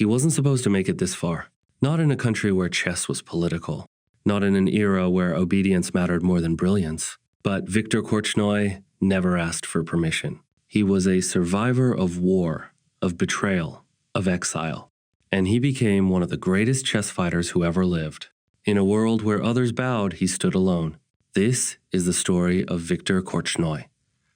He wasn't supposed to make it this far. Not in a country where chess was political. Not in an era where obedience mattered more than brilliance. But Viktor Korchnoi never asked for permission. He was a survivor of war, of betrayal, of exile. And he became one of the greatest chess fighters who ever lived. In a world where others bowed, he stood alone. This is the story of Viktor Korchnoi,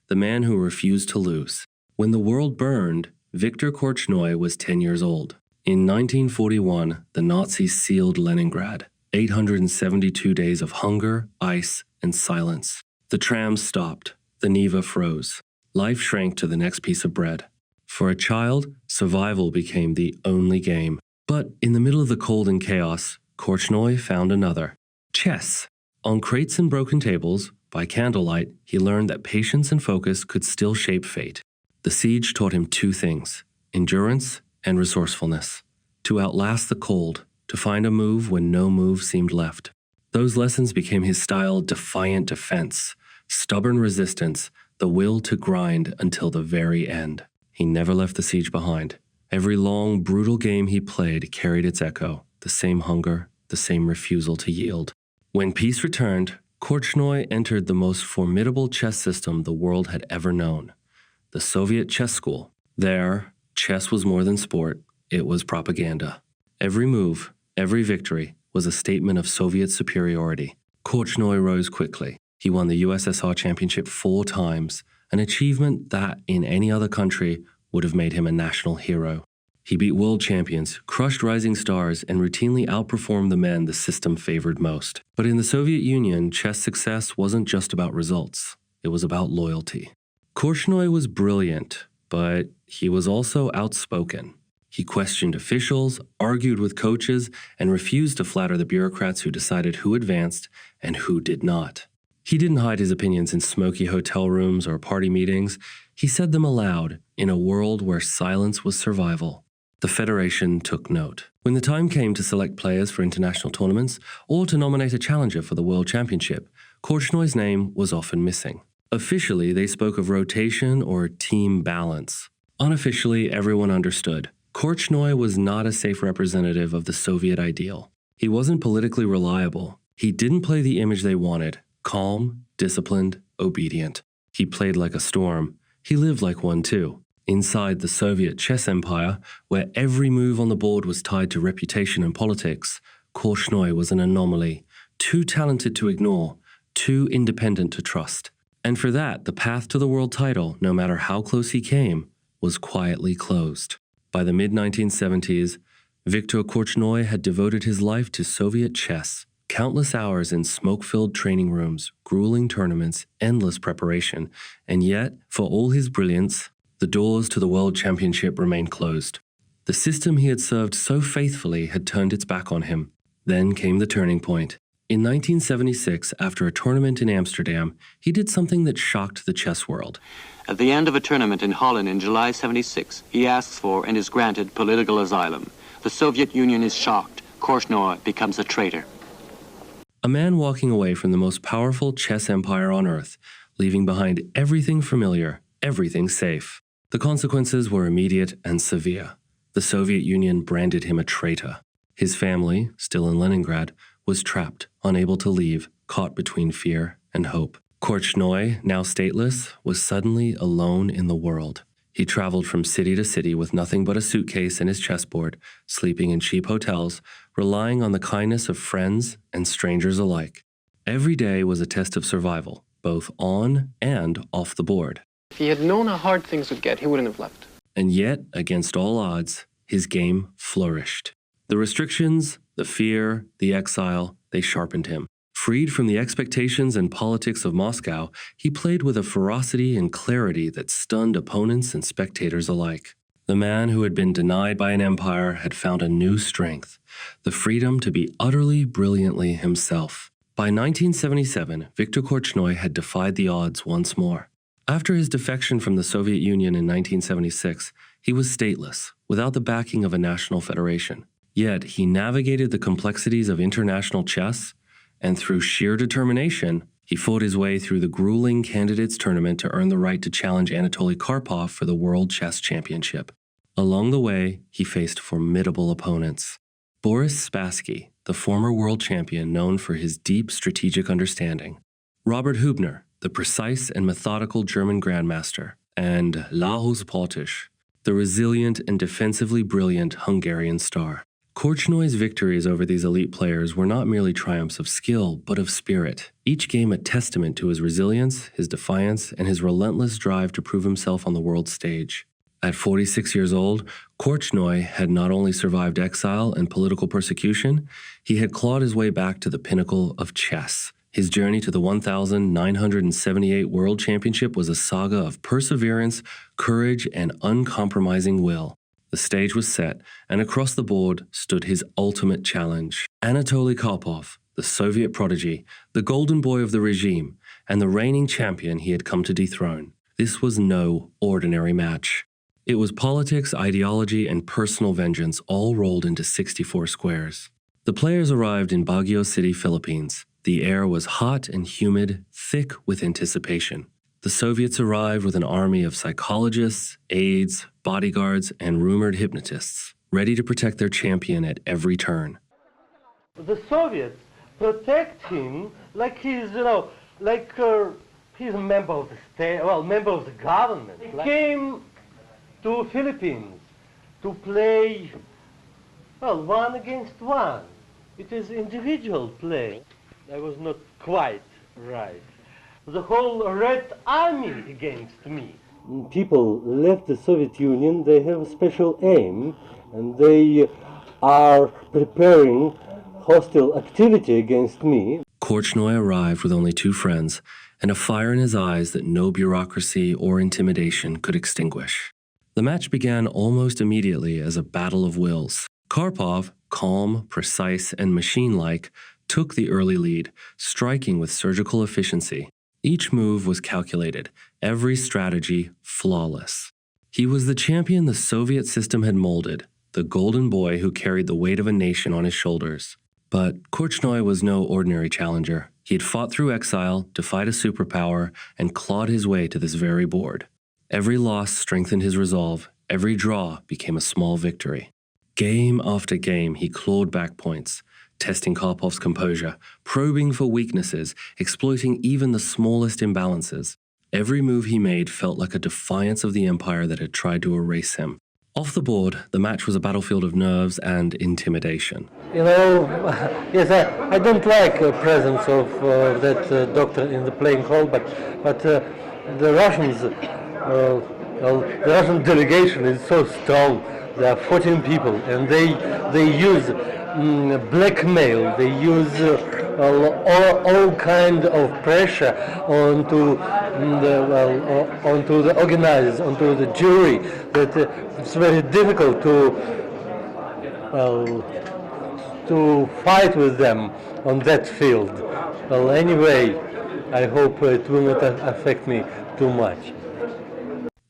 the man who refused to lose. When the world burned, Viktor Korchnoi was 10 years old. In 1941, the Nazis sealed Leningrad. 872 days of hunger, ice, and silence. The trams stopped. The Neva froze. Life shrank to the next piece of bread. For a child, survival became the only game. But in the middle of the cold and chaos, Korchnoi found another. Chess. On crates and broken tables, by candlelight, he learned that patience and focus could still shape fate. The siege taught him two things: endurance and resourcefulness. To outlast the cold, to find a move when no move seemed left. Those lessons became his style: defiant defense, stubborn resistance, the will to grind until the very end. He never left the siege behind. Every long, brutal game he played carried its echo, the same hunger, the same refusal to yield. When peace returned, Korchnoi entered the most formidable chess system the world had ever known, the Soviet chess school. There, chess was more than sport, it was propaganda. Every move, every victory was a statement of Soviet superiority. Korchnoi rose quickly. He won the USSR championship 4 times, an achievement that in any other country would have made him a national hero. He beat world champions, crushed rising stars, and routinely outperformed the men the system favored most. But in the Soviet Union, chess success wasn't just about results. It was about loyalty. Korchnoi was brilliant, but he was also outspoken. He questioned officials, argued with coaches, and refused to flatter the bureaucrats who decided who advanced and who did not. He didn't hide his opinions in smoky hotel rooms or party meetings. He said them aloud in a world where silence was survival. The Federation took note. When the time came to select players for international tournaments or to nominate a challenger for the World Championship, Korchnoi's name was often missing. Officially, they spoke of rotation or team balance. Unofficially, everyone understood. Korchnoi was not a safe representative of the Soviet ideal. He wasn't politically reliable. He didn't play the image they wanted: calm, disciplined, obedient. He played like a storm. He lived like one too. Inside the Soviet chess empire, where every move on the board was tied to reputation and politics, Korchnoi was an anomaly, too talented to ignore, too independent to trust. And for that, the path to the world title, no matter how close he came, was quietly closed. By the mid-1970s, Viktor Korchnoi had devoted his life to Soviet chess. Countless hours in smoke-filled training rooms, grueling tournaments, endless preparation, and yet, for all his brilliance, the doors to the World Championship remained closed. The system he had served so faithfully had turned its back on him. Then came the turning point. In 1976, after a tournament in Amsterdam, he did something that shocked the chess world. At the end of a tournament in Holland in July '76, he asks for and is granted political asylum. The Soviet Union is shocked. Korchnoi becomes a traitor. A man walking away from the most powerful chess empire on earth, leaving behind everything familiar, everything safe. The consequences were immediate and severe. The Soviet Union branded him a traitor. His family, still in Leningrad, was trapped, unable to leave, caught between fear and hope. Korchnoi, now stateless, was suddenly alone in the world. He traveled from city to city with nothing but a suitcase and his chessboard, sleeping in cheap hotels, relying on the kindness of friends and strangers alike. Every day was a test of survival, both on and off the board. If he had known how hard things would get, he wouldn't have left. And yet, against all odds, his game flourished. The restrictions, the fear, the exile, they sharpened him. Freed from the expectations and politics of Moscow, he played with a ferocity and clarity that stunned opponents and spectators alike. The man who had been denied by an empire had found a new strength, the freedom to be utterly, brilliantly himself. By 1977, Viktor Korchnoi had defied the odds once more. After his defection from the Soviet Union in 1976, he was stateless, without the backing of a national federation. Yet he navigated the complexities of international chess, and through sheer determination, he fought his way through the grueling candidates tournament to earn the right to challenge Anatoly Karpov for the World Chess Championship. Along the way, he faced formidable opponents. Boris Spassky, the former world champion known for his deep strategic understanding, Robert Hübner, the precise and methodical German grandmaster, and Lajos Portish, the resilient and defensively brilliant Hungarian star. Korchnoi's victories over these elite players were not merely triumphs of skill, but of spirit, each game a testament to his resilience, his defiance, and his relentless drive to prove himself on the world stage. At 46 years old, Korchnoi had not only survived exile and political persecution, he had clawed his way back to the pinnacle of chess. His journey to the 1978 World Championship was a saga of perseverance, courage, and uncompromising will. The stage was set, and across the board stood his ultimate challenge. Anatoly Karpov, the Soviet prodigy, the golden boy of the regime, and the reigning champion he had come to dethrone. This was no ordinary match. It was politics, ideology, and personal vengeance all rolled into 64 squares. The players arrived in Baguio City, Philippines. The air was hot and humid, thick with anticipation. The Soviets arrived with an army of psychologists, aides, bodyguards, and rumored hypnotists, ready to protect their champion at every turn. The Soviets protect him like he's, he's a member of the state, member of the government. He came to Philippines to play, one against one. It is individual play. I was not quite right. The whole Red Army against me. People left the Soviet Union, they have a special aim, and they are preparing hostile activity against me. Korchnoi arrived with only 2 friends and a fire in his eyes that no bureaucracy or intimidation could extinguish. The match began almost immediately as a battle of wills. Karpov, calm, precise, and machine-like, took the early lead, striking with surgical efficiency. Each move was calculated, every strategy flawless. He was the champion the Soviet system had molded, the golden boy who carried the weight of a nation on his shoulders. But Korchnoi was no ordinary challenger. He had fought through exile, defied a superpower, and clawed his way to this very board. Every loss strengthened his resolve, every draw became a small victory. Game after game, he clawed back points, testing Karpov's composure, probing for weaknesses, exploiting even the smallest imbalances. Every move he made felt like a defiance of the empire that had tried to erase him. Off the board, the match was a battlefield of nerves and intimidation. Yes, I don't like the presence of that doctor in the playing hall, but the Russians, the Russian delegation is so strong. There are 14 people, and they use blackmail. They use all kind of pressure onto the organizers, onto the jury. That it's very difficult to fight with them on that field. Well, anyway, I hope it will not affect me too much.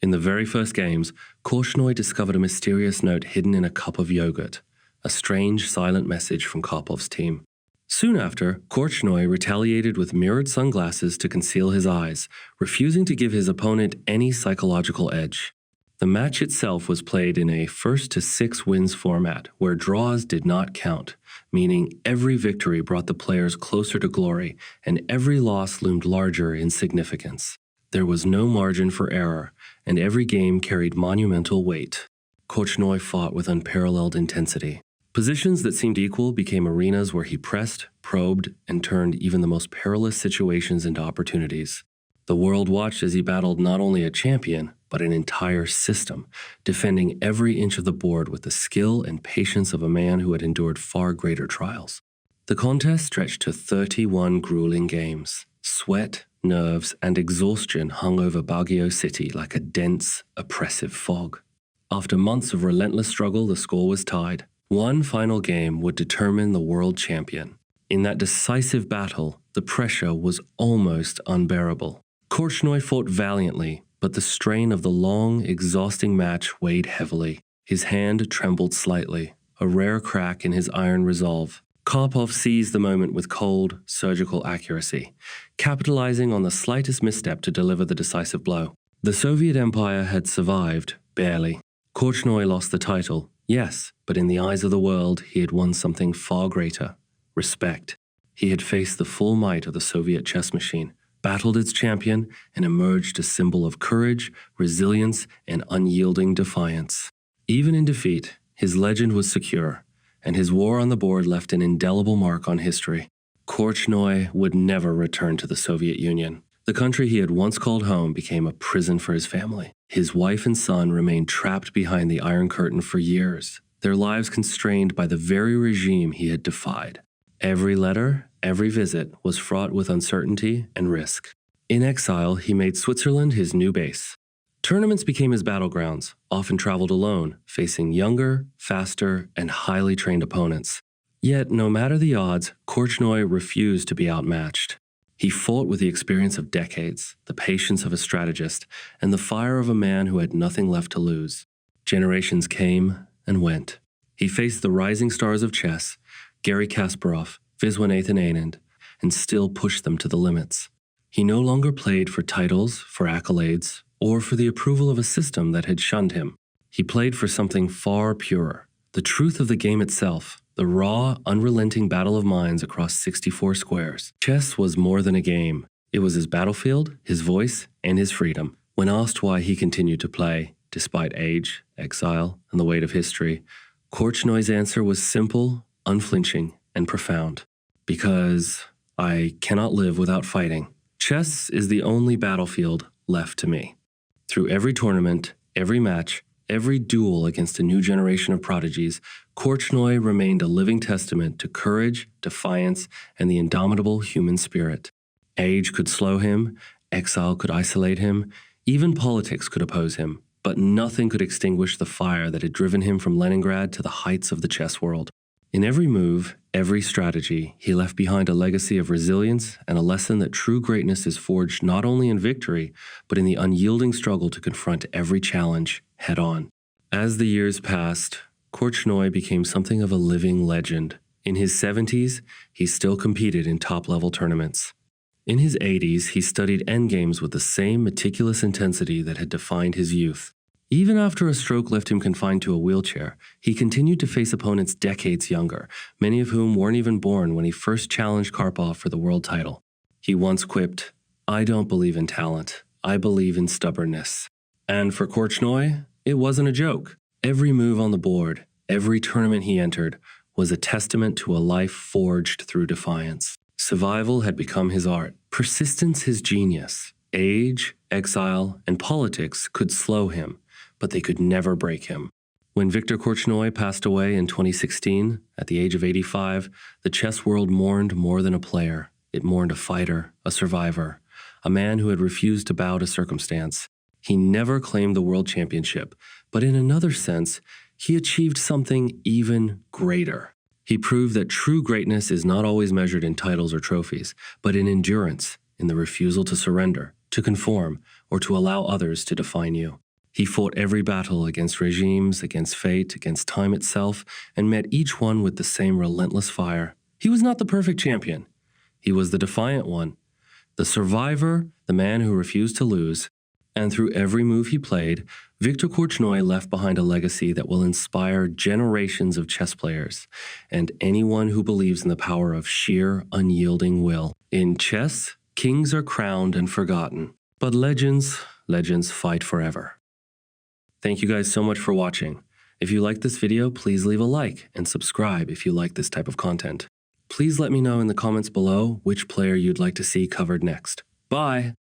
In the very first games, Korchnoi discovered a mysterious note hidden in a cup of yogurt, a strange, silent message from Karpov's team. Soon after, Korchnoi retaliated with mirrored sunglasses to conceal his eyes, refusing to give his opponent any psychological edge. The match itself was played in a 1-to-6 wins format, where draws did not count, meaning every victory brought the players closer to glory, and every loss loomed larger in significance. There was no margin for error, and every game carried monumental weight. Korchnoi fought with unparalleled intensity. Positions that seemed equal became arenas where he pressed, probed, and turned even the most perilous situations into opportunities. The world watched as he battled not only a champion, but an entire system, defending every inch of the board with the skill and patience of a man who had endured far greater trials. The contest stretched to 31 grueling games. Sweat, nerves, and exhaustion hung over Baguio City like a dense, oppressive fog. After months of relentless struggle, the score was tied. One final game would determine the world champion. In that decisive battle, the pressure was almost unbearable. Korchnoi fought valiantly, but the strain of the long, exhausting match weighed heavily. His hand trembled slightly, a rare crack in his iron resolve. Karpov seized the moment with cold, surgical accuracy, capitalizing on the slightest misstep to deliver the decisive blow. The Soviet Empire had survived, barely. Korchnoi lost the title, yes, but in the eyes of the world, he had won something far greater: respect. He had faced the full might of the Soviet chess machine, battled its champion, and emerged a symbol of courage, resilience, and unyielding defiance. Even in defeat, his legend was secure, and his war on the board left an indelible mark on history. Korchnoi would never return to the Soviet Union. The country he had once called home became a prison for his family. His wife and son remained trapped behind the Iron Curtain for years, their lives constrained by the very regime he had defied. Every letter, every visit was fraught with uncertainty and risk. In exile, he made Switzerland his new base. Tournaments became his battlegrounds, often traveled alone, facing younger, faster, and highly trained opponents. Yet, no matter the odds, Korchnoi refused to be outmatched. He fought with the experience of decades, the patience of a strategist, and the fire of a man who had nothing left to lose. Generations came and went. He faced the rising stars of chess, Garry Kasparov, Viswanathan Anand, and still pushed them to the limits. He no longer played for titles, for accolades, or for the approval of a system that had shunned him. He played for something far purer, the truth of the game itself, the raw, unrelenting battle of minds across 64 squares. Chess was more than a game. It was his battlefield, his voice, and his freedom. When asked why he continued to play, despite age, exile, and the weight of history, Korchnoi's answer was simple, unflinching, and profound. Because I cannot live without fighting. Chess is the only battlefield left to me. Through every tournament, every match, every duel against a new generation of prodigies, Korchnoi remained a living testament to courage, defiance, and the indomitable human spirit. Age could slow him, exile could isolate him, even politics could oppose him, but nothing could extinguish the fire that had driven him from Leningrad to the heights of the chess world. In every move, every strategy, he left behind a legacy of resilience and a lesson that true greatness is forged not only in victory, but in the unyielding struggle to confront every challenge head-on. As the years passed, Korchnoi became something of a living legend. In his 70s, he still competed in top-level tournaments. In his 80s, he studied endgames with the same meticulous intensity that had defined his youth. Even after a stroke left him confined to a wheelchair, he continued to face opponents decades younger, many of whom weren't even born when he first challenged Karpov for the world title. He once quipped, "I don't believe in talent, I believe in stubbornness." And for Korchnoi, it wasn't a joke. Every move on the board, every tournament he entered, was a testament to a life forged through defiance. Survival had become his art, persistence his genius. Age, exile, and politics could slow him, but they could never break him. When Viktor Korchnoi passed away in 2016, at the age of 85, the chess world mourned more than a player. It mourned a fighter, a survivor, a man who had refused to bow to circumstance. He never claimed the world championship, but in another sense, he achieved something even greater. He proved that true greatness is not always measured in titles or trophies, but in endurance, in the refusal to surrender, to conform, or to allow others to define you. He fought every battle against regimes, against fate, against time itself, and met each one with the same relentless fire. He was not the perfect champion. He was the defiant one, the survivor, the man who refused to lose. And through every move he played, Viktor Korchnoi left behind a legacy that will inspire generations of chess players and anyone who believes in the power of sheer, unyielding will. In chess, kings are crowned and forgotten, but legends fight forever. Thank you guys so much for watching. If you like this video, please leave a like and subscribe if you like this type of content. Please let me know in the comments below which player you'd like to see covered next. Bye!